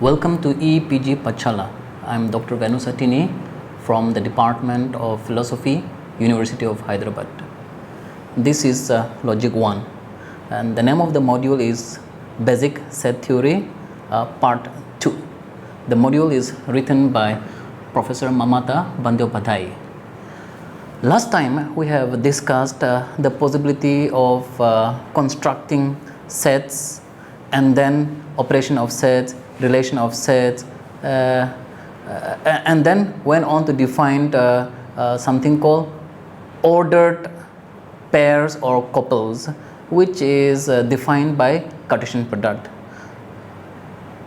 Welcome to EPG Pachala. I'm Dr. Venu Satini from the Department of Philosophy, University of Hyderabad. This is Logic 1 and the name of the module is Basic Set Theory Part 2. The module is written by Professor Mamata Bandyopadhyay. Last time we have discussed the possibility of constructing sets and then operation of sets, relation of sets, and then went on to define something called ordered pairs or couples, which is defined by Cartesian product.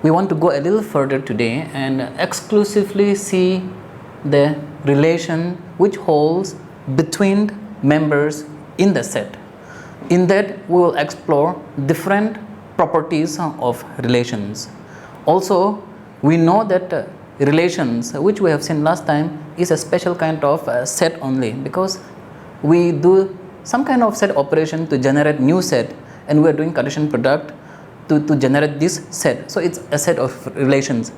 We want to go a little further today and exclusively see the relation which holds between members in the set. In that we will explore different properties of relations. Also, we know that relations, which we have seen last time, is a special kind of set only, because we do some kind of set operation to generate new set, and we are doing Cartesian product to generate this set. So it's a set of relations.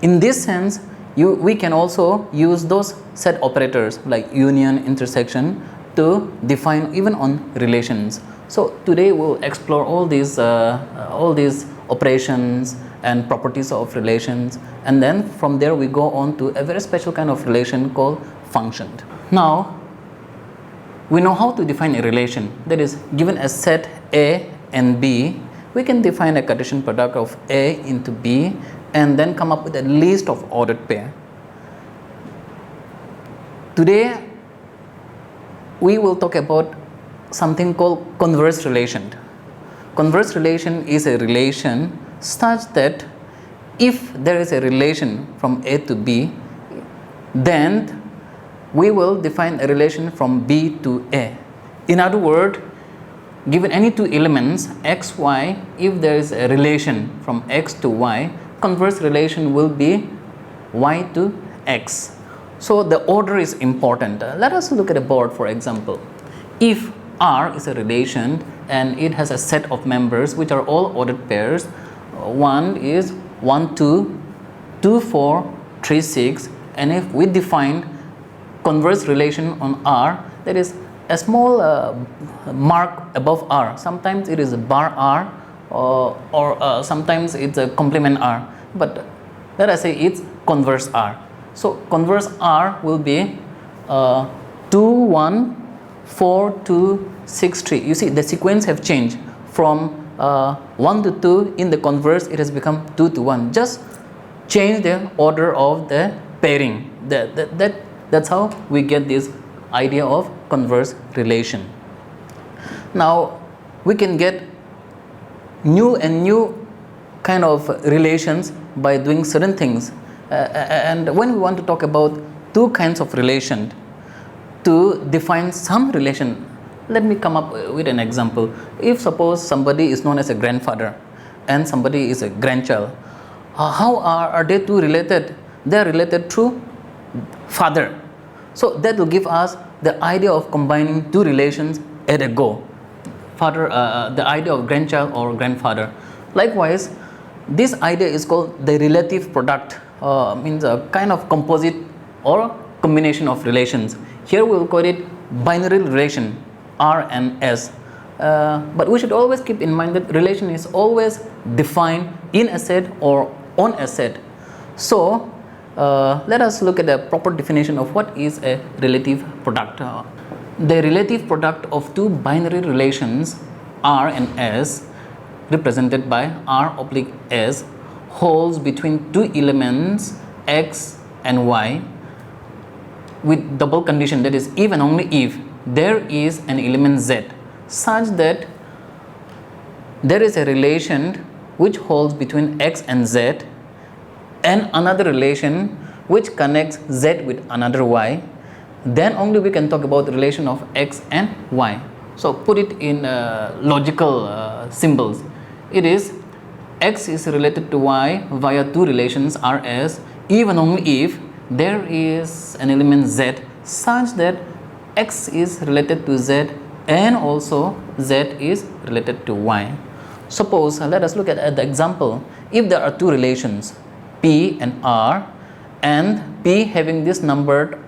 In this sense, we can also use those set operators like union, intersection to define even on relations. So today we'll explore all these operations and properties of relations, and then from there we go on to a very special kind of relation called function. Now we know how to define a relation. That is, given a set A and B, we can define a Cartesian product of A into B and then come up with a list of ordered pair. Today we will talk about something called converse relation. Converse relation is a relation such that if there is a relation from A to B, then we will define a relation from B to A. In other words, given any two elements x, y, if there is a relation from x to y, converse relation will be y to x. So the order is important. Let us look at a board, for example. If R is a relation and it has a set of members which are all ordered pairs, one is 1 2, 2 4, 3 6, and if we define converse relation on R, there is a small mark above R. Sometimes it is a bar R or sometimes it's a complement R, but let us say it's converse R. So converse R will be 2 1 4 2 6 3. You see the sequence have changed from 1 to 2. In the converse it has become 2 to 1. Just change the order of the pairing. That's how we get this idea of converse relation. Now we can get new and new kind of relations by doing certain things, and when we want to talk about two kinds of relation to define some relation, let me come up with an example. If suppose somebody is known as a grandfather and somebody is a grandchild, how are they two related? They are related through father. So that will give us the idea of combining two relations at a go. Father, the idea of grandchild or grandfather. Likewise, this idea is called the relative product, means a kind of composite or combination of relations. Here we will call it binary relation, R and S. But we should always keep in mind that relation is always defined in a set or on a set. So let us look at the proper definition of what is a relative product. The relative product of two binary relations R and S, represented by R oblique S, holds between two elements x and y with double condition, that is, if and only if there is an element z such that there is a relation which holds between x and z and another relation which connects z with another y, then only we can talk about the relation of x and y. So put it in logical symbols. It is x is related to y via two relations Rs, even only if there is an element z such that x is related to z and also z is related to y. Suppose, let us look at the example. if there are two relations P and R, and P having this number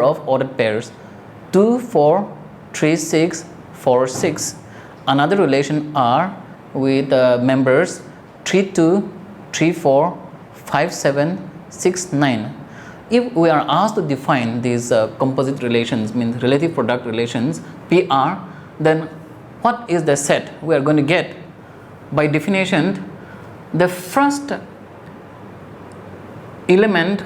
of ordered pairs 2, 4, 3, 6, 4, 6, another relation R with members 3, 2, 3, 4, 5, 7, 6, 9. If we are asked to define these composite relations, means relative product relations PR, then what is the set we are going to get? By definition, the first element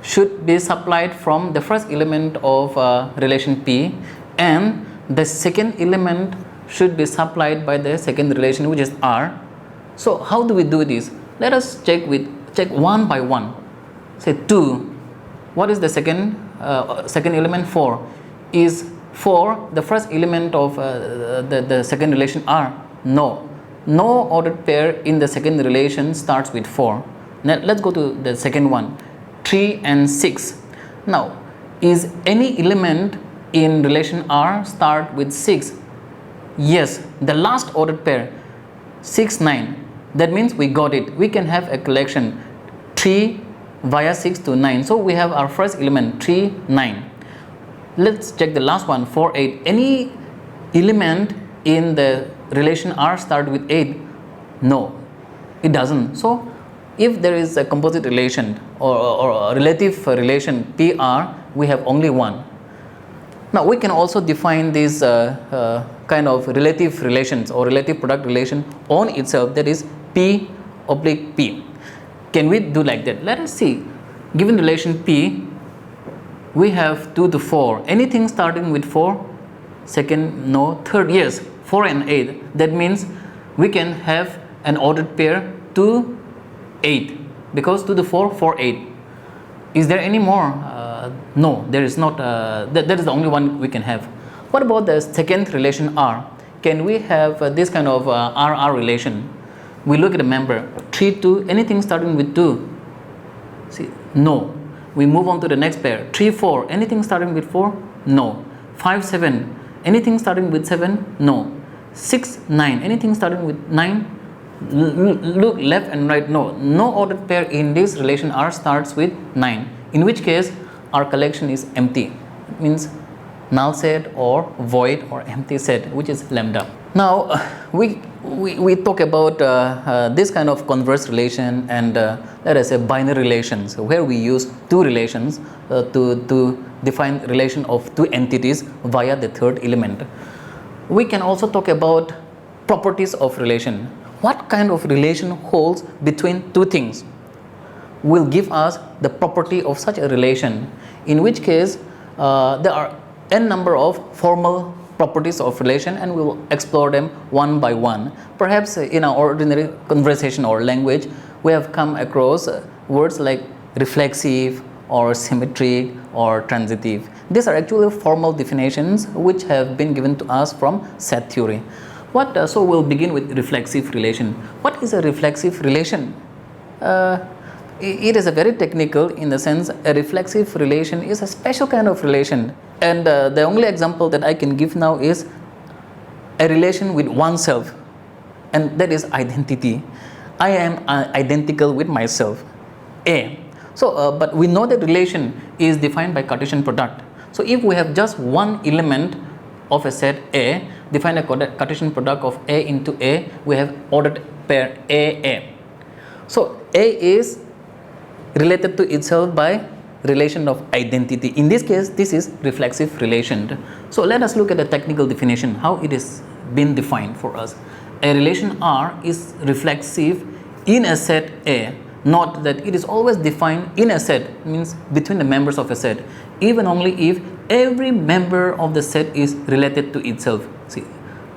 should be supplied from the first element of relation P, and the second element should be supplied by the second relation, which is R. So how do we do this? Let us check one by one. Say 2. What is the second element? 4. Is 4 the first element of the second relation R? No. No ordered pair in the second relation starts with 4. Now let's go to the second one, 3 and 6. Now, is any element in relation R start with 6? Yes, the last ordered pair, 6, 9. That means we got it. We can have a collection 3 via 6 to 9. So we have our first element 3, 9. Let's check the last one, 4, 8. Any element in the relation R start with 8? No, it doesn't. So if there is a composite relation or a relative relation PR, we have only one. Now we can also define these kind of relative relations or relative product relation on itself, that is P oblique P. Can we do like that? Let us see. Given relation P, we have 2 to 4. Anything starting with 4? Second, no. Third, yes. 4 and 8. That means we can have an ordered pair 2, 8. Because 2 to 4, 4, 8. Is there any more? No, there is not. That is the only one we can have. What about the second relation R? Can we have this kind of RR relation? We look at the member 3, 2. Anything starting with 2? See, no. We move on to the next pair 3, 4. Anything starting with 4? No. 5, 7. Anything starting with 7? No. 6, 9. Anything starting with 9? Look left and right. No. No ordered pair in this relation R starts with 9. In which case our collection is empty. It means null set or void or empty set, which is lambda. Now we talk about this kind of converse relation and let us say binary relations, where we use two relations to define relation of two entities via the third element. We can also talk about properties of relation. What kind of relation holds between two things will give us the property of such a relation, in which case there are n number of formal properties of relation, and we will explore them one by one. Perhaps in our ordinary conversation or language, we have come across words like reflexive or symmetric or transitive. These are actually formal definitions which have been given to us from set theory. So we'll begin with reflexive relation. What is a reflexive relation? It is a very technical, in the sense a reflexive relation is a special kind of relation, and the only example that I can give now is a relation with oneself, and that is identity. I am identical with myself, A. So but we know that relation is defined by Cartesian product. So if we have just one element of a set A, define a Cartesian product of A into A, we have ordered pair AA. So A is related to itself by relation of identity. In this case, this is reflexive relation. So let us look at the technical definition, how it is been defined for us. A relation R is reflexive in a set A. Note that it is always defined in a set, means between the members of a set, even only if every member of the set is related to itself. See,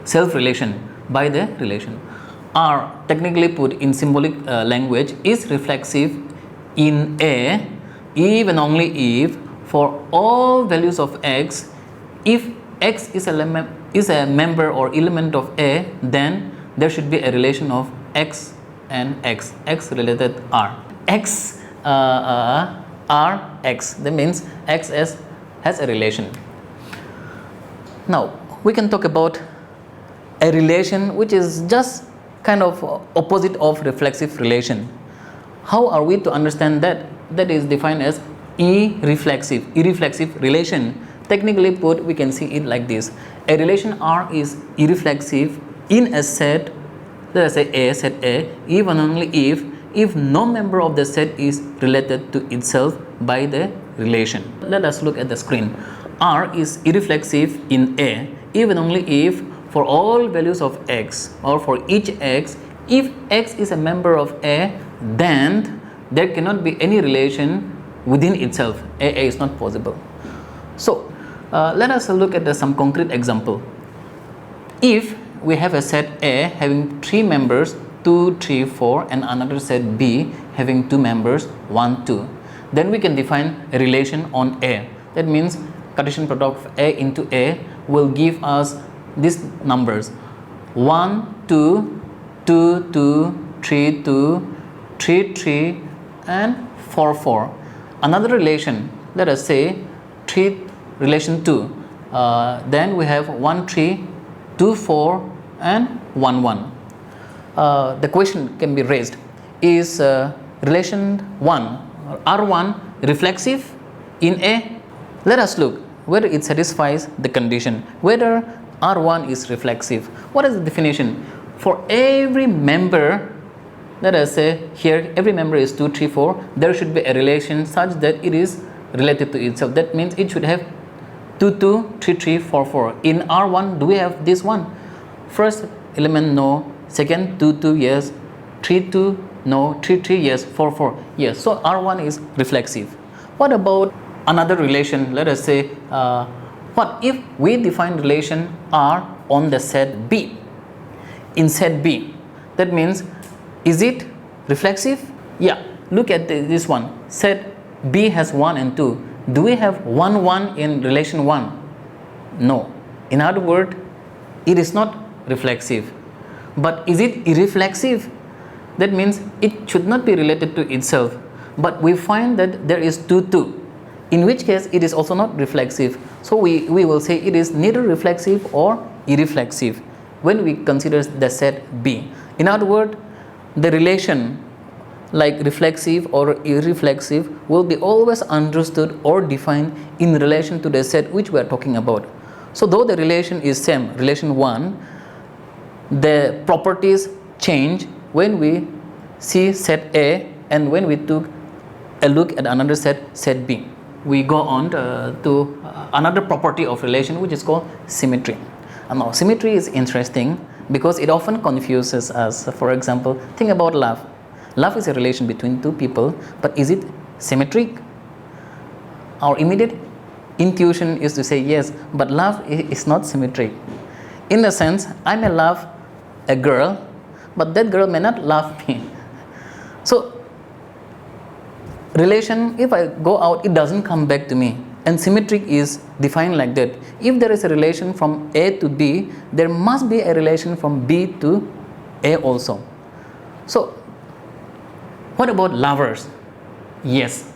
self-relation by the relation. R, technically put in symbolic language, is reflexive in A even only if for all values of x, if x is a member or element of A, then there should be a relation of x and x related R. X R x, that means x has a relation. Now we can talk about a relation which is just kind of opposite of reflexive relation. How are we to understand that? That is defined as irreflexive relation. Technically put, we can see it like this. A relation R is irreflexive in a set, let us say A, set A, even only if no member of the set is related to itself by the relation. Let us look at the screen. R is irreflexive in A, even only if for all values of x, or for each x, if x is a member of A, then there cannot be any relation within itself. A is not possible. So let us look at some concrete example. If we have a set A having 3 members 2, 3, 4 and another set B having 2 members 1, 2, then we can define a relation on A. That means Cartesian product of A into A will give us these numbers 1, 2, 2, 2, 3, 2, 3, 3 and 4, 4. Another relation, let us say 3 relation 2, then we have 1, 3, 2, 4 and 1, 1. The question can be raised, is relation 1 R1 reflexive in A? Let us look whether it satisfies the condition, whether R1 is reflexive. What is the definition? For every member, let us say here every member is 2, 3, 4, there should be a relation such that it is related to itself. That means it should have 2, 2, 3, 3, 4, 4. In R1, do we have this one? First element, no. Second, 2, 2, yes. 3, 2, no. 3, 3, yes. 4, 4, yes. So R1 is reflexive. What about another relation? Let us say, what if we define relation R on the set B? In set B, that means, is it reflexive? Yeah, look at this one. Set B has 1 and 2. Do we have 1, 1 in relation 1? No. In other words, it is not reflexive. But is it irreflexive? That means it should not be related to itself. But we find that there is 2, 2. In which case it is also not reflexive. So we will say it is neither reflexive or irreflexive when we consider the set B. In other words, the relation like reflexive or irreflexive will be always understood or defined in relation to the set which we are talking about. So though the relation is same, relation 1, the properties change when we see set A and when we took a look at another set, set B. We go on to another property of relation which is called symmetry. Now symmetry is interesting because it often confuses us. For example, think about love. Love is a relation between two people, but is it symmetric? Our immediate intuition is to say yes, but love is not symmetric. In a sense, I may love a girl, but that girl may not love me. So relation, if I go out, it doesn't come back to me. And symmetric is defined like that. If there is a relation from A to B, there must be a relation from B to A also. So what about lovers? Yes,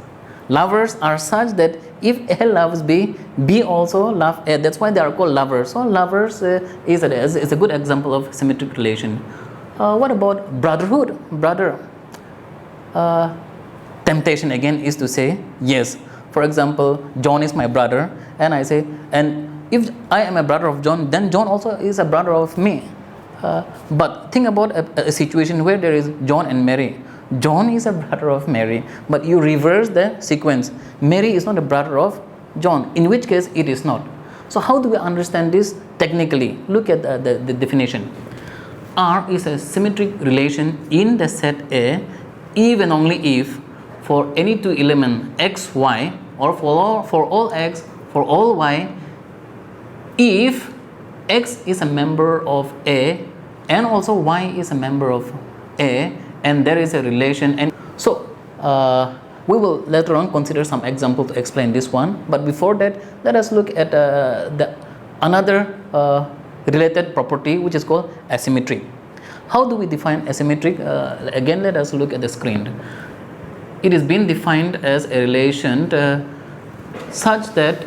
lovers are such that if A loves B, B also loves A. That's why they are called lovers. So lovers is a good example of symmetric relation. What about brotherhood? Brother. Temptation again is to say yes. For example, John is my brother, and I say, and if I am a brother of John, then John also is a brother of me. But think about a situation where there is John and Mary. John is a brother of Mary, but you reverse the sequence. Mary is not a brother of John, in which case it is not. So how do we understand this technically? Look at the definition. R is a symmetric relation in the set A, even only if for any two elements x, y, or for all x, for all y, if x is a member of A and also y is a member of A, and there is a relation. And so we will later on consider some example to explain this one, but before that, let us look at another related property which is called asymmetry. How do we define asymmetric? Again, let us look at the screen. It is being defined as a relation such that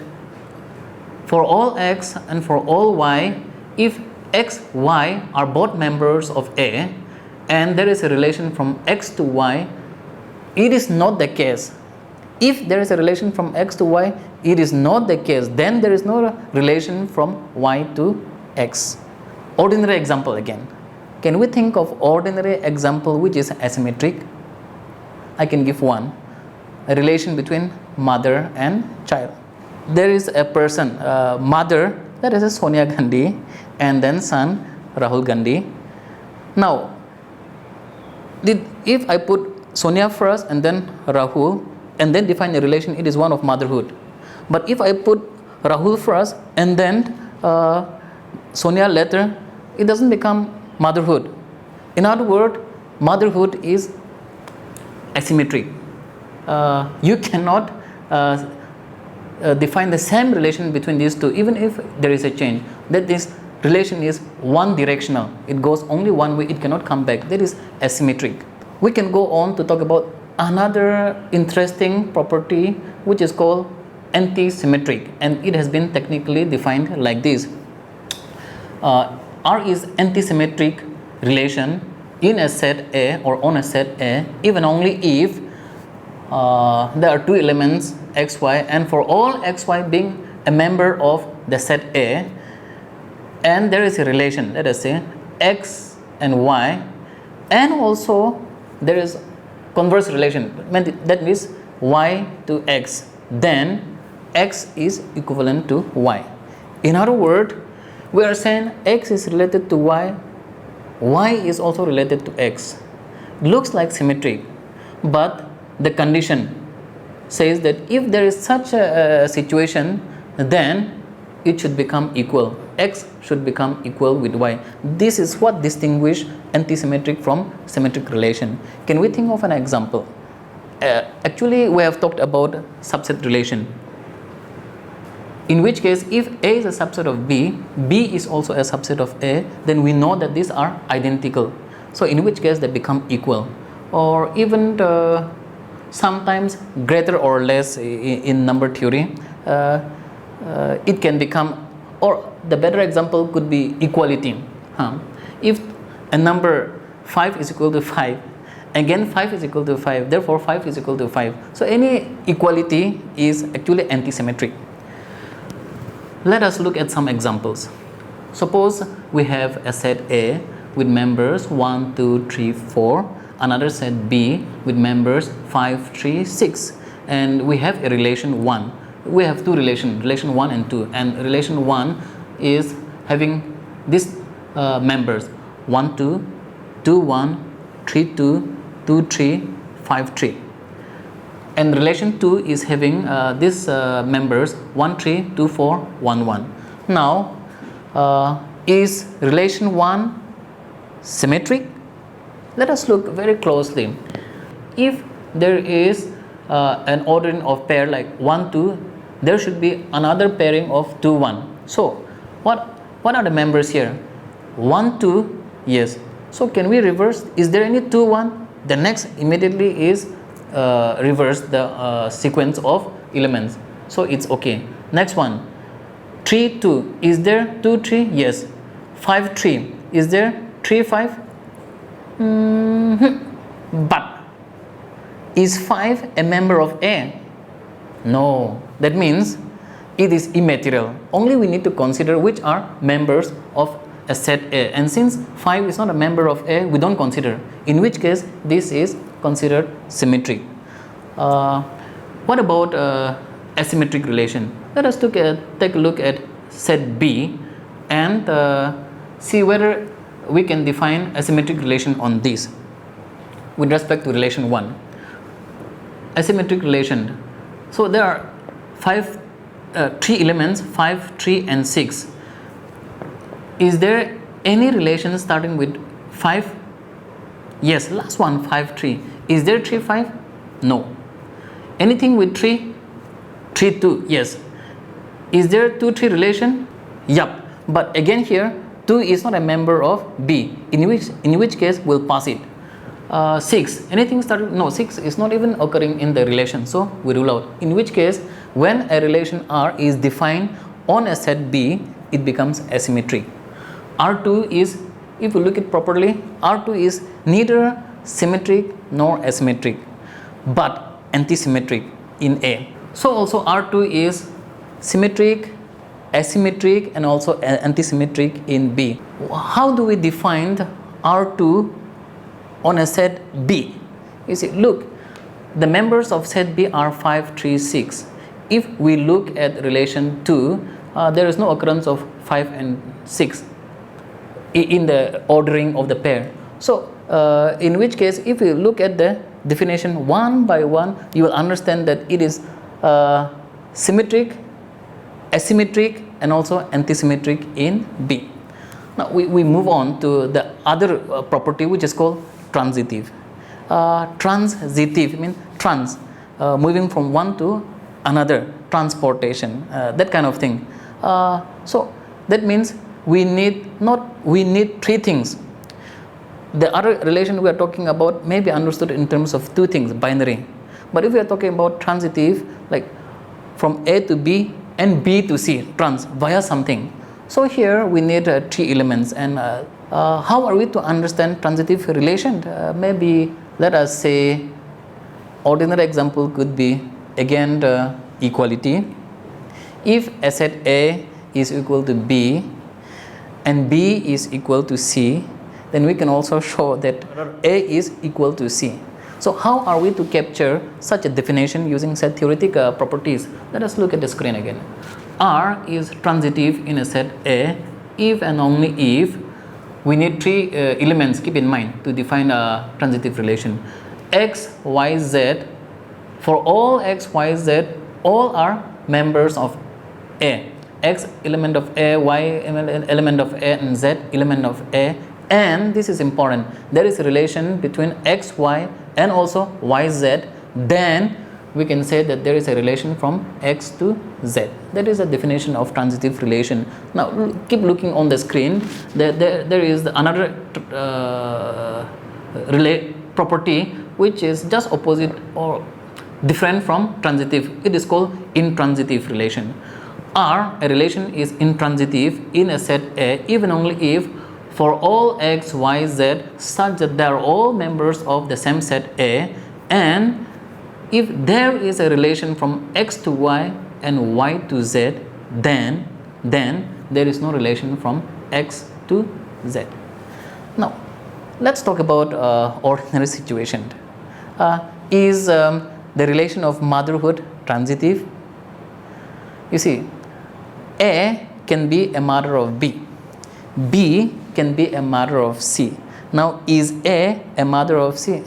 for all x and for all y, if x, y are both members of A, and there is a relation from x to y, it is not the case. If there is a relation from x to y, it is not the case, then there is no relation from y to x. Ordinary example again. Can we think of ordinary example which is asymmetric? I can give one. A relation between mother and child. There is a person, mother, that is a Sonia Gandhi, and then son Rahul Gandhi. Now, if I put Sonia first and then Rahul and then define a relation, it is one of motherhood. But if I put Rahul first and then Sonia later, it doesn't become motherhood. In other words, motherhood is asymmetric. You cannot define the same relation between these two even if there is a change. That this relation is one directional. It goes only one way, it cannot come back. That is asymmetric. We can go on to talk about another interesting property which is called anti-symmetric, and it has been technically defined like this. R is anti-symmetric relation in a set A or on a set A even only if there are two elements x, y, and for all x, y being a member of the set A, and there is a relation, let us say x and y, and also there is converse relation, that means y to x, then x is equivalent to y. In other words, we are saying x is related to y, y is also related to x. Looks like symmetric, but the condition says that if there is such a situation, then it should become equal. X should become equal with y. This is what distinguishes anti-symmetric from symmetric relation. Can we think of an example? Actually, we have talked about subset relation. In which case, if A is a subset of B, B is also a subset of A, then we know that these are identical. So in which case they become equal, or even sometimes greater or less in number theory. It can become, or the better example could be equality. If a number 5 is equal to 5, again 5 is equal to 5, therefore 5 is equal to 5. So any equality is actually anti-symmetric. Let us look at some examples. Suppose we have a set A with members 1, 2, 3, 4, another set B with members 5, 3, 6, and we have a relation 1. We have two relations, relation 1 and 2, and relation 1 is having these members 1, 2, 2, 1, 3, 2, 2, 3, 5, 3. And relation 2 is having these members 1, 3, 2, 4, 1, 1. Now, is relation 1 symmetric? Let us look very closely. If there is an ordering of pair like 1, 2, there should be another pairing of 2, 1. So, what are the members here? 1, 2, yes. So, can we reverse? Is there any 2, 1? The next immediately is reverse the sequence of elements, so it's okay. Next one, 3, 2, is there 2, 3? Yes. 5, 3, is there 3, 5? But is 5 a member of A? No, that means it is immaterial. Only we need to consider which are members of a set A, and since 5 is not a member of A, we don't consider, in which case this is considered symmetric. What about asymmetric relation? Let us take a look at set B and see whether we can define asymmetric relation on this with respect to relation 1. Asymmetric relation. So there are 3 elements, 5, 3 and 6. Is there any relation starting with 5? Yes, last one, 5, 3. Is there 3, 5? No. Anything with 3? 3, 2, yes. Is there 2, 3 relation? Yup. But again here, 2 is not a member of B, in which case we'll pass it. 6, anything starting? No, 6 is not even occurring in the relation, so we rule out. In which case, when a relation R is defined on a set B, it becomes asymmetric. R2 is if you look it properly, R2 is neither symmetric nor asymmetric, but antisymmetric in A. So also R2 is symmetric, asymmetric, and also antisymmetric in B. How do we define R2 on a set B? You see, look, the members of set B are 5, 3, 6. If we look at relation 2, there is no occurrence of 5 and 6 in the ordering of the pair. So in which case, if you look at the definition one by one, you will understand that it is symmetric, asymmetric, and also antisymmetric in B. Now we move on to the other property, which is called transitive. Transitive means trans, moving from one to another, transportation, that kind of thing. So that means we need three things. The other relation we are talking about may be understood in terms of two things, binary. But if we are talking about transitive, like from A to B and B to C, trans via something. So here we need three elements. And how are we to understand transitive relation? Maybe let us say ordinary example could be again the equality. If asset A is equal to B and B is equal to C, then we can also show that A is equal to C. So how are we to capture such a definition using set theoretic properties? Let us look at the screen again. R is transitive in a set A if and only if we need three elements, keep in mind, to define a transitive relation. X, Y, Z, for all X, Y, Z, all are members of A. X element of A, Y element of A, and Z element of A. And this is important, there is a relation between X, Y, and also Y, Z. Then we can say that there is a relation from X to Z. That is a definition of transitive relation. Now keep looking on the screen. There is another property which is just opposite or different from transitive. It is called intransitive relation. R, a relation is intransitive in a set A even only if for all X, Y, Z such that they are all members of the same set A, and if there is a relation from X to Y and Y to Z, then there is no relation from X to Z. Now let's talk about ordinary situation. Is the relation of motherhood transitive? You see, A can be a mother of B. B can be a mother of C. Now is A mother of C?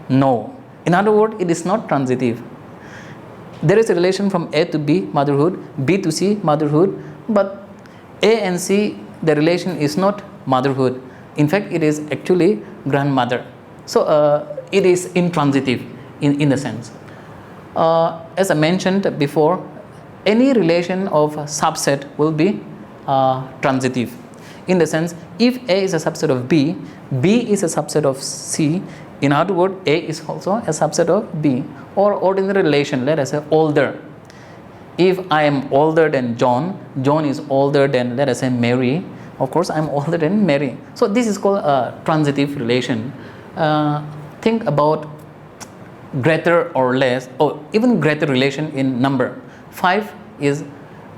No. In other words, it is not transitive. There is a relation from A to B, motherhood, B to C, motherhood, but A and C, the relation is not motherhood. In fact, it is actually grandmother. So it is intransitive in a sense. As I mentioned before, any relation of subset will be transitive. In the sense, if A is a subset of B, B is a subset of C, in other words, A is also a subset of B. Or ordinary relation, let us say older. If I am older than John, John is older than, let us say, Mary, of course I am older than Mary. So this is called a transitive relation. Think about greater or less, or even greater relation in number. 5 is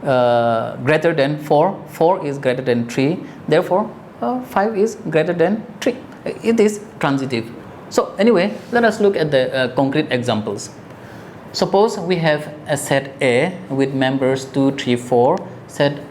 greater than 4, 4 is greater than 3, therefore 5 is greater than 3. It is transitive. So anyway, let us look at the concrete examples. Suppose we have a set A with members 2, 3, 4,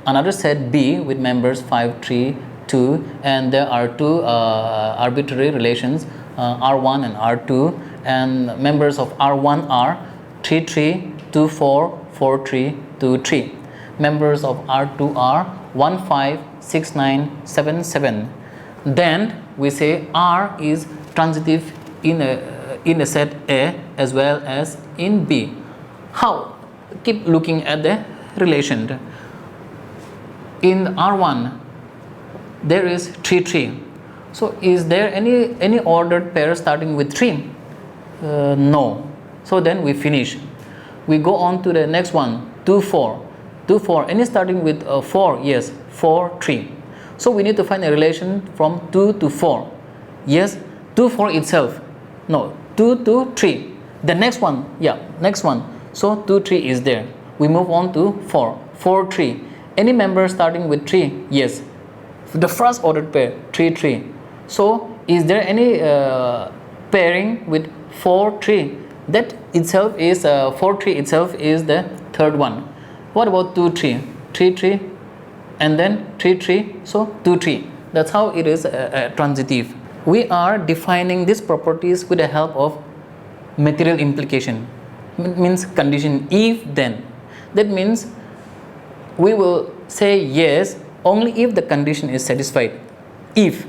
another set B with members 5, 3, 2, and there are two arbitrary relations, R1 and R2, and members of R1 are 3, 3, 2, 4, 4, 3, 2, 3. Members of R2 are 1, 5, 6, 9, 7, 7. Then we say R is transitive in a set A as well as in B. How? Keep looking at the relation. In R1 there is 3, 3. So is there any ordered pair starting with 3? No. So then we finish. We go on to the next one, 2, 4. 2, 4. Any starting with 4? Yes, 4, 3. So we need to find a relation from 2 to 4. Yes, 2 4 itself. No, 2 to 3. The next one, yeah, next one. So 2 3 is there. We move on to 4. 4 3. Any member starting with 3? Yes. The first ordered pair 3 3. So is there any pairing with 4 3? That itself is 4 3 itself is the third one. What about 2 3? 3 3 and then 3 3. So 2 3. That's how it is transitive. We are defining these properties with the help of material implication. It means condition if then. That means we will say yes only if the condition is satisfied. If.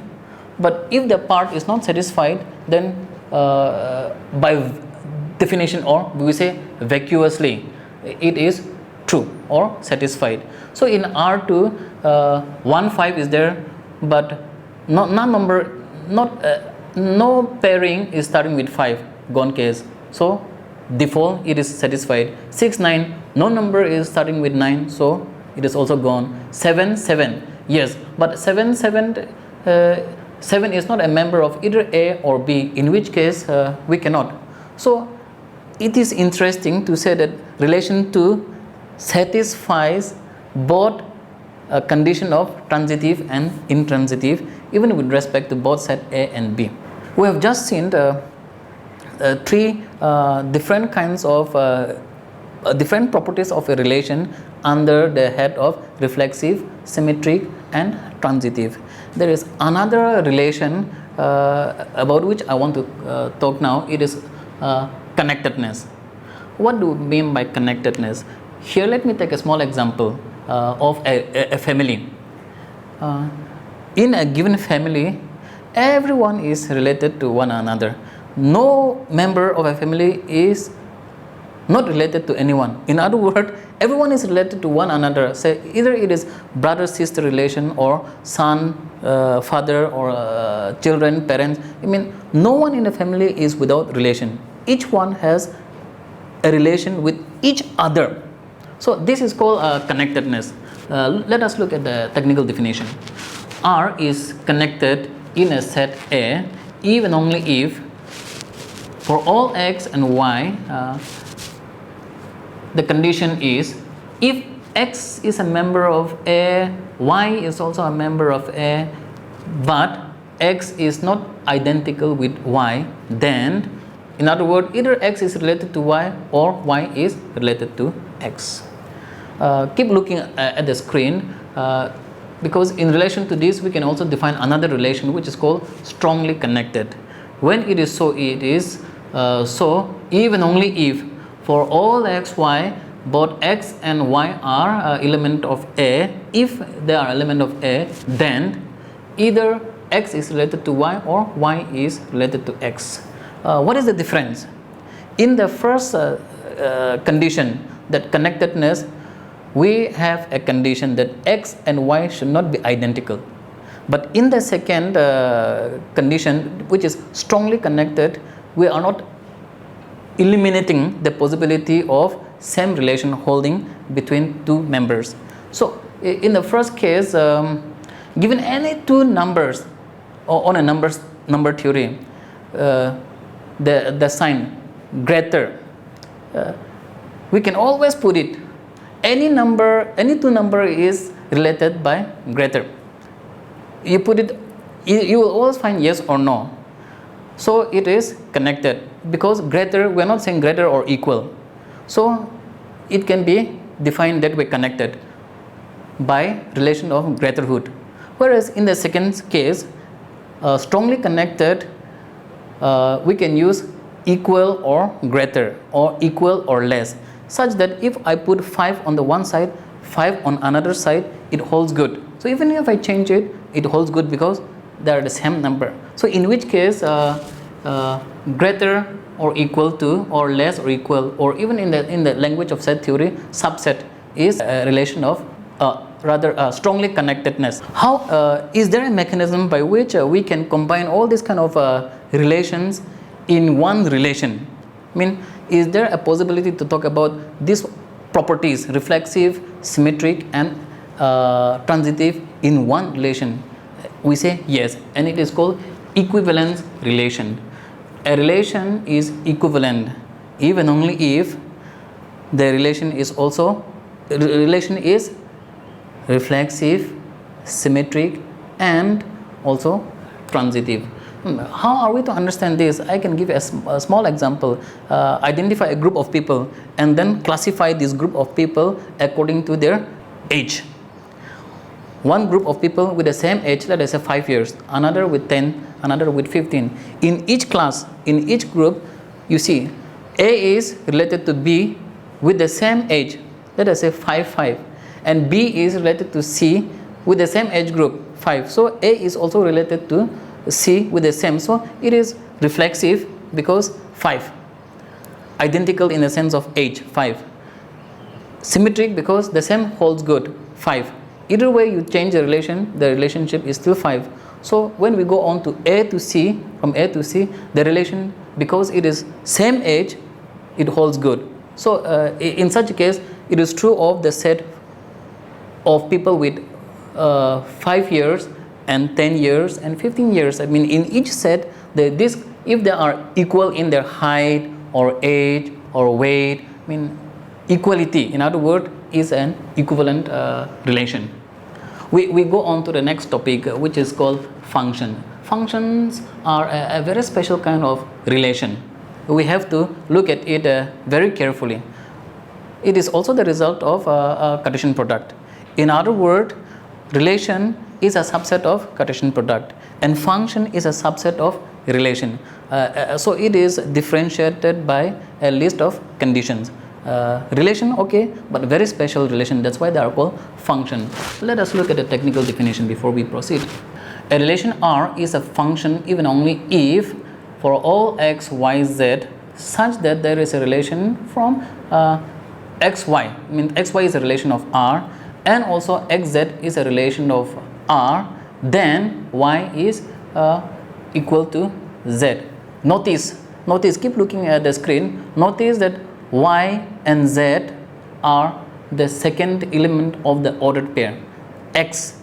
But if the part is not satisfied, then by definition, or we say vacuously, it is true or satisfied. So in R2, 1 5 is there, but no pairing is starting with 5. Gone case. So default, it is satisfied. 6 9, no number is starting with 9, so it is also gone. 7 7, yes, but 7 7 7 is not a member of either A or B, in which case we cannot. So it is interesting to say that relation 2 satisfies both a condition of transitive and intransitive, even with respect to both set A and B. We have just seen the three different kinds of different properties of a relation under the head of reflexive, symmetric and transitive. There is another relation about which I want to talk now. It is connectedness. What do we mean by connectedness? Here let me take a small example of a family. In a given family, everyone is related to one another. No member of a family is not related to anyone. In other words, everyone is related to one another. Say either it is brother-sister relation, or son, father, or children, parents. I mean, no one in a family is without relation. Each one has a relation with each other. So this is called connectedness. Let us look at the technical definition. R is connected in a set A even only if for all x and y the condition is if x is a member of A, y is also a member of A, but x is not identical with y, then in other words, either x is related to y or y is related to x. Keep looking at the screen, because in relation to this we can also define another relation which is called strongly connected. When it is so, it is so even only if for all x, y, both x and y are element of A. If they are element of A, then either x is related to y or y is related to x. What is the difference? In the first condition, that connectedness, we have a condition that x and y should not be identical. But in the second condition, which is strongly connected, we are not eliminating the possibility of same relation holding between two members. So in the first case, given any two numbers or on a number theory, the sign greater, we can always put it any two number is related by greater. You put it, you will always find yes or no. So it is connected, because greater, we are not saying greater or equal. So it can be defined that way, connected by relation of greaterhood. Whereas in the second case, strongly connected, we can use equal or greater, or equal or less, such that if I put 5 on the one side, 5 on another side, it holds good. So even if I change it, it holds good because they are the same number. So in which case greater or equal to, or less or equal, or even in the language of set theory, subset is a relation of rather strongly connectedness. How is there a mechanism by which we can combine all these kind of relations in one relation? I mean, is there a possibility to talk about these properties, reflexive, symmetric and transitive, in one relation, we say yes, and it is called equivalence relation. A relation is equivalent even only if the relation is reflexive, symmetric, and also transitive. How are we to understand this? I can give a small example. Identify a group of people and then classify this group of people according to their age. One group of people with the same age, let us say 5 years, another with 10, another with 15. In each class, in each group, you see A is related to B with the same age, let us say 5, and B is related to C with the same age group 5. So A is also related to C with the same. So it is reflexive because 5. Identical in the sense of age 5. Symmetric because the same holds good 5. Either way you change the relationship is still 5. So when we go on to A to C, from A to C, the relation, because it is same age, it holds good. So in such a case, it is true of the set of people with 5 years and 10 years and 15 years. I mean, in each set, if they are equal in their height or age or weight, I mean, equality, in other words, is an equivalent relation. We go on to the next topic, which is called function. Functions are a very special kind of relation. We have to look at it very carefully. It is also the result of a Cartesian product. In other words, relation is a subset of Cartesian product, and function is a subset of relation. So it is differentiated by a list of conditions. Relation, okay, but very special relation, that's why they are called function. Let us look at the technical definition before we proceed. A relation R is a function even only if for all x, y, z such that there is a relation from xy, I mean xy is a relation of R, and also xz is a relation of R, then y is equal to z. Notice, keep looking at the screen. Notice that y and z are the second element of the ordered pair. X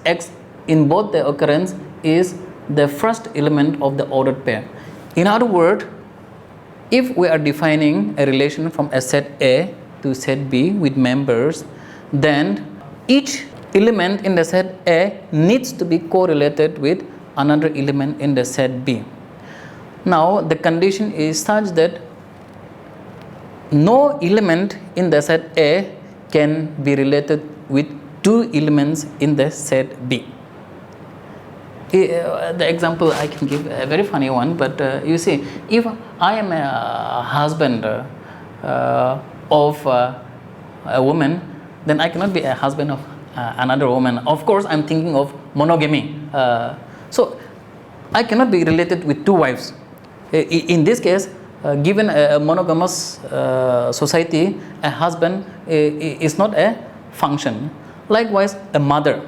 in both the occurrence is the first element of the ordered pair. In other words, if we are defining a relation from a set A to set B with members, then each element in the set A needs to be correlated with another element in the set B. Now the condition is such that no element in the set A can be related with two elements in the set B. The example I can give a very funny one, but you see, if I am a husband of a woman, then I cannot be a husband of another woman. Of course, I'm thinking of monogamy. So I cannot be related with two wives. In this case, given a monogamous society, a husband is not a function. Likewise, a mother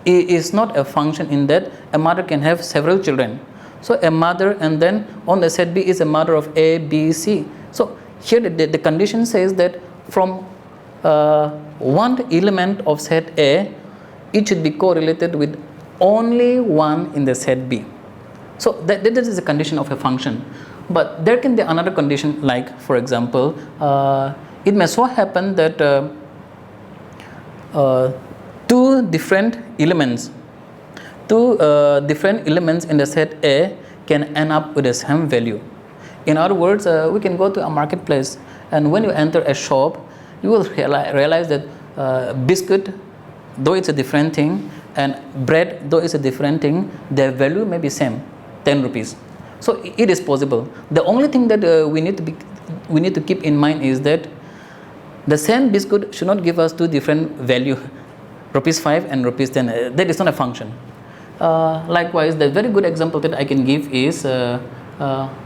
is not a function in that a mother can have several children. So a mother, and then on the set B is a mother of A, B, C. So here the condition says that from one element of set A, it should be correlated with only one in the set B. So that is the condition of a function. But there can be another condition, like for example, it may so happen that two different elements in the set A can end up with the same value. In other words, we can go to a marketplace, and when you enter a shop, you will realize that biscuit, though it's a different thing, and bread, though it's a different thing, their value may be same, 10 rupees. So it is possible. The only thing that we need to keep in mind is that the same biscuit should not give us two different value, rupees 5 and rupees 10. That is not a function. Likewise, the very good example that I can give is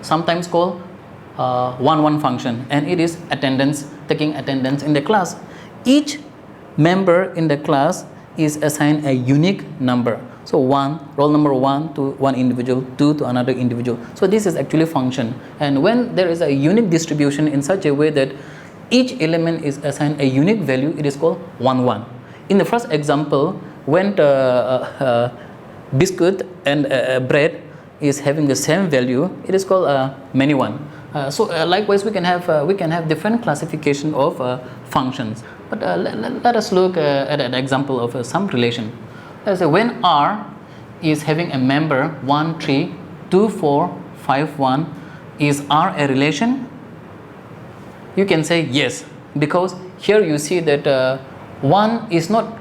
sometimes called 1-1 function, and it is attendance, taking attendance in the class. Each member in the class is assigned a unique number. So roll number 1 to one individual, 2 to another individual. So this is actually function. And when there is a unique distribution in such a way that each element is assigned a unique value, it is called 1-1. In the first example, when biscuit and bread is having the same value, it is called many one. So likewise, we can have different classification of functions. But let us look at an example of some relation. Let's say when R is having a member 1, 3, 2, 4, 5, 1, is R a relation? You can say yes, because here you see that 1 is not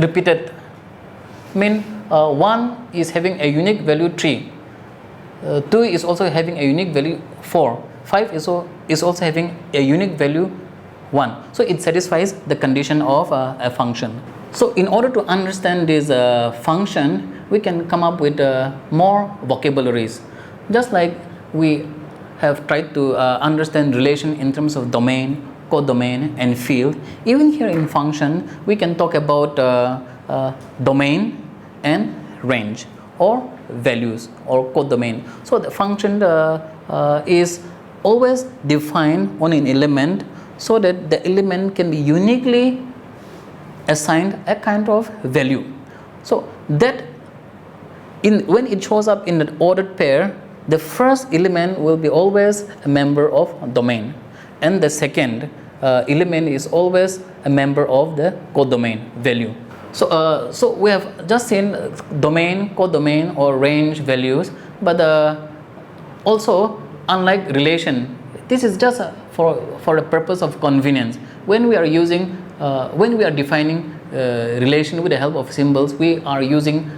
repeated. Mean 1 is having a unique value 3, 2 is also having a unique value 4, 5 is also having a unique value 1. So it satisfies the condition of a function. So in order to understand this function, we can come up with more vocabularies. Just like we have tried to understand relation in terms of domain, codomain and field, even here in function we can talk about domain and range, or values, or codomain. So the function is always defined on an element, so that the element can be uniquely assigned a kind of value. So that when it shows up in an ordered pair, the first element will be always a member of domain, and the second element is always a member of the codomain value. So we have just seen domain, codomain or range values, but also unlike relation, this is just for the purpose of convenience. When we are defining relation with the help of symbols, we are using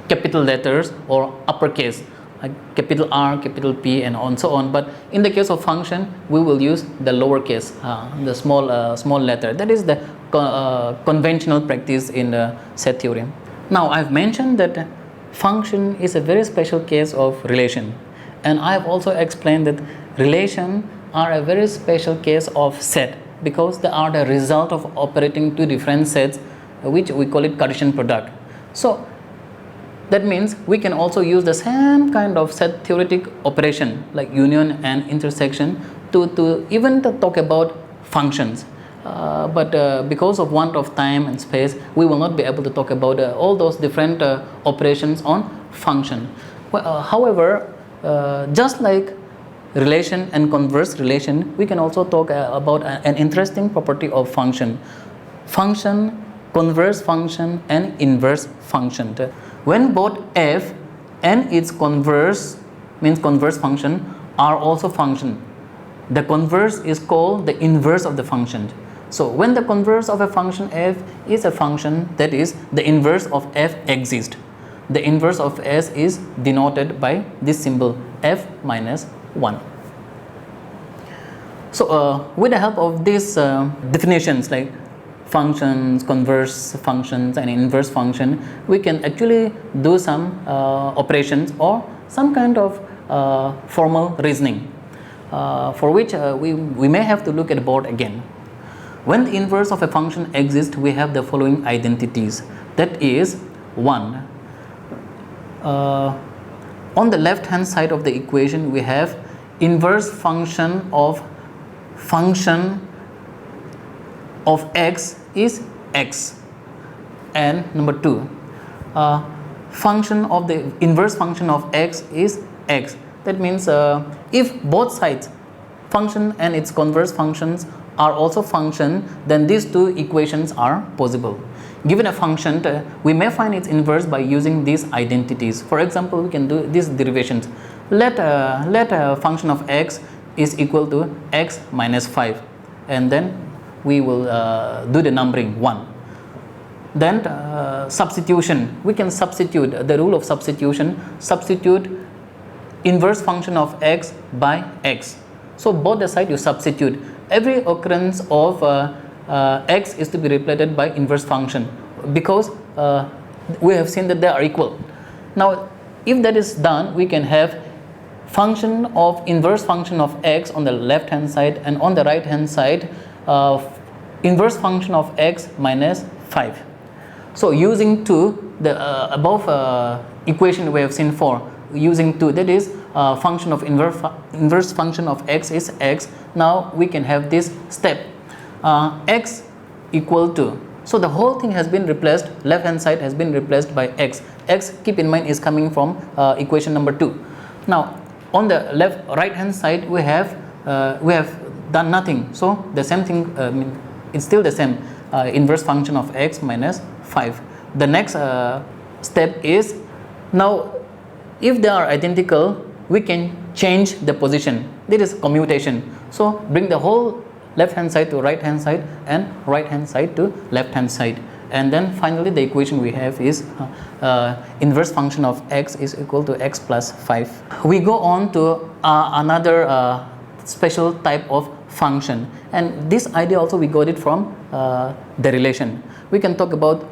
capital letters or uppercase, like capital R, capital P, and so on. But in the case of function, we will use the lowercase, the small letter. That is the conventional practice in the set theorem. Now I've mentioned that function is a very special case of relation, and I have also explained that relation are a very special case of set, because they are the result of operating two different sets, which we call it Cartesian product. So that means we can also use the same kind of set theoretic operation like union and intersection to even talk about functions. But because of want of time and space, we will not be able to talk about all those different operations on function. However, just like relation and converse relation, we can also talk about an interesting property of function. Function, converse function and inverse function. When both f and its converse, means converse function, are also function, the converse is called the inverse of the function. So when the converse of a function f is a function, that is the inverse of f exists. The inverse of s is denoted by this symbol f minus 1. So with the help of these definitions like functions, converse functions and inverse function, we can actually do some operations or some kind of formal reasoning, for which we may have to look at the board again. When the inverse of a function exists, we have the following identities. That is 1. On the left hand side of the equation, we have inverse function of x is x, and number 2, function of the inverse function of x is x. That means if both sides, function and its converse functions, are also function, then these two equations are possible. Given a function, we may find its inverse by using these identities. For example, we can do these derivations. Let a function of x is equal to x minus 5, and then we will do the numbering 1. Then substitution, we can substitute the rule of substitution, substitute inverse function of x by x. So both the side you substitute. Every occurrence of x is to be replaced by inverse function, because we have seen that they are equal. Now if that is done, we can have function of inverse function of x on the left hand side, and on the right hand side inverse function of x minus 5. So using 2, the above equation we have seen 4, using 2, that is function of inverse function of x is x. Now we can have this step, x equal to So the whole thing has been replaced, left hand side has been replaced by x. X, keep in mind, is coming from equation number 2. Now on the right hand side we have done nothing, so the same thing, it's still the same, inverse function of x minus 5. The next step is, now if they are identical, we can change the position. This is commutation. So bring the whole left hand side to right hand side and right hand side to left hand side, and then finally the equation we have is inverse function of x is equal to x plus 5. We go on to another special type of function, and this idea also we got it from the relation. We can talk about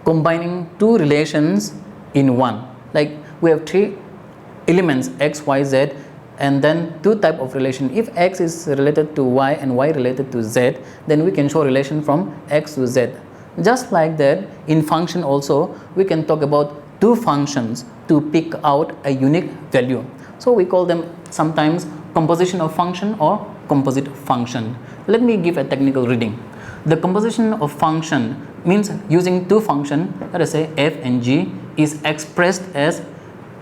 combining two relations in one. Like we have three elements, x, y, z, and then two type of relation. If x is related to y and y related to z, then we can show relation from x to z. Just like that, in function also we can talk about two functions to pick out a unique value. So we call them sometimes composition of function or composite function. Let me give a technical reading. The composition of function means using two functions, let us say f and g, is expressed as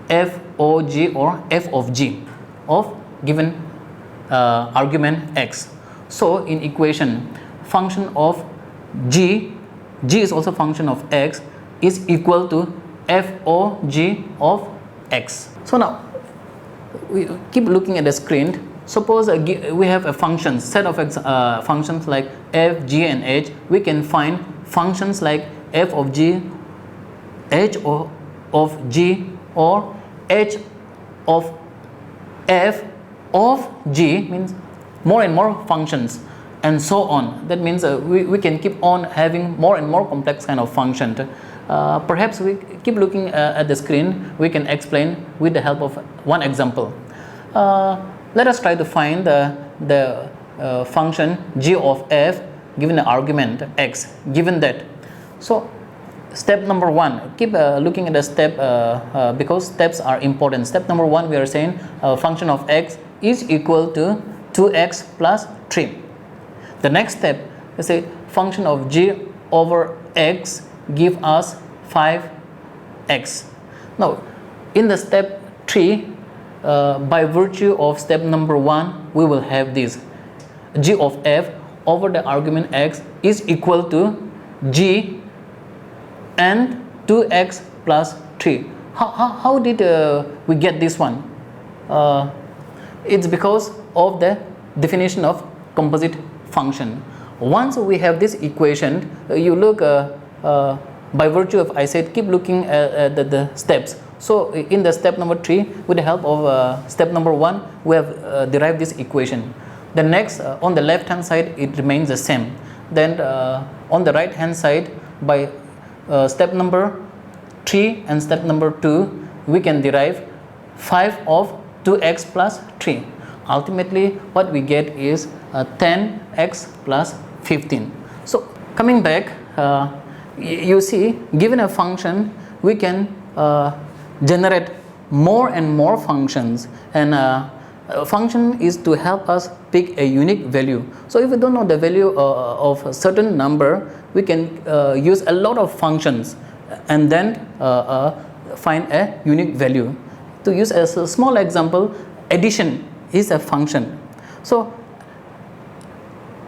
f o g or f of g of given argument x. So in equation, function of g is also function of x, is equal to f o g of x. So now we keep looking at the screen. Suppose we have a function set of functions like f, g and h. We can find functions like f of g, h of g, or h of f of g, means more and more functions, and so on. That means we can keep on having more and more complex kind of function. Perhaps we keep looking at the screen, we can explain with the help of one example. Let us try to find the function g of f given the argument x, given that. So step number 1, keep looking at the step because steps are important. Step number 1, we are saying function of x is equal to 2x plus 3. The next step, let's say function of g over x give us 5x. Now in the step 3, by virtue of step number 1, we will have this g of f over the argument x is equal to g and 2x plus 3. How did we get this one? It's because of the definition of composite function. Once we have this equation, you look by virtue of, I said, keep looking at the steps. So in the step number 3, with the help of step number 1, we have derived this equation. The next, on the left hand side, it remains the same. Then on the right hand side, by step number 3 and step number 2, we can derive 5 of 2x plus 3. Ultimately, what we get is 10x plus 15. So coming back, you see, given a function, we can generate more and more functions, and a function is to help us pick a unique value. So if we don't know the value of a certain number, we can use a lot of functions and then find a unique value. To use as a small example, addition is a function. So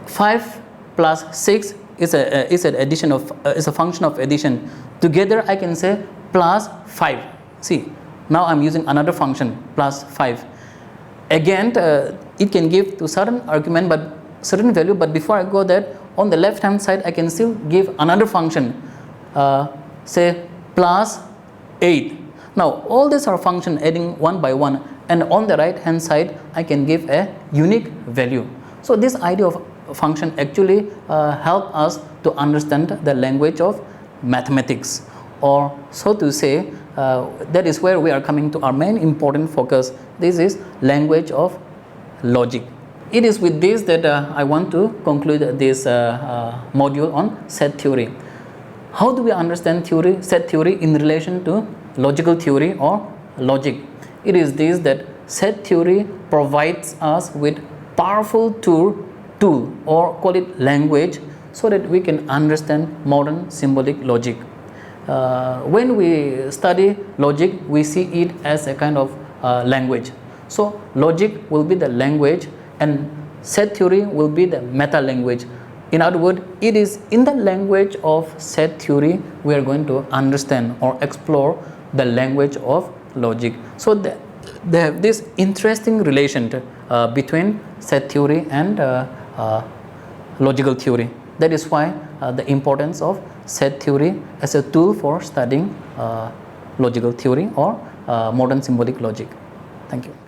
5 plus 6 is an addition of is a function of addition. Together I can say plus 5. See, now I'm using another function, plus 5. Again, it can give to certain argument, but certain value. But before I go there, on the left hand side, I can still give another function, say plus 8. Now all these are function adding one by one, and on the right hand side, I can give a unique value. So this idea of function actually help us to understand the language of mathematics, or so to say, that is where we are coming to our main important focus. This is language of logic. It is with this that I want to conclude this module on set theory. How do we understand theory, set theory in relation to logical theory or logic? It is this that set theory provides us with powerful tool or call it language, so that we can understand modern symbolic logic. When we study logic, we see it as a kind of language. So logic will be the language and set theory will be the meta language. In other words, it is in the language of set theory we are going to understand or explore the language of logic. So they have this interesting relation between set theory and logical theory. That is why the importance of set theory as a tool for studying logical theory or modern symbolic logic. Thank you.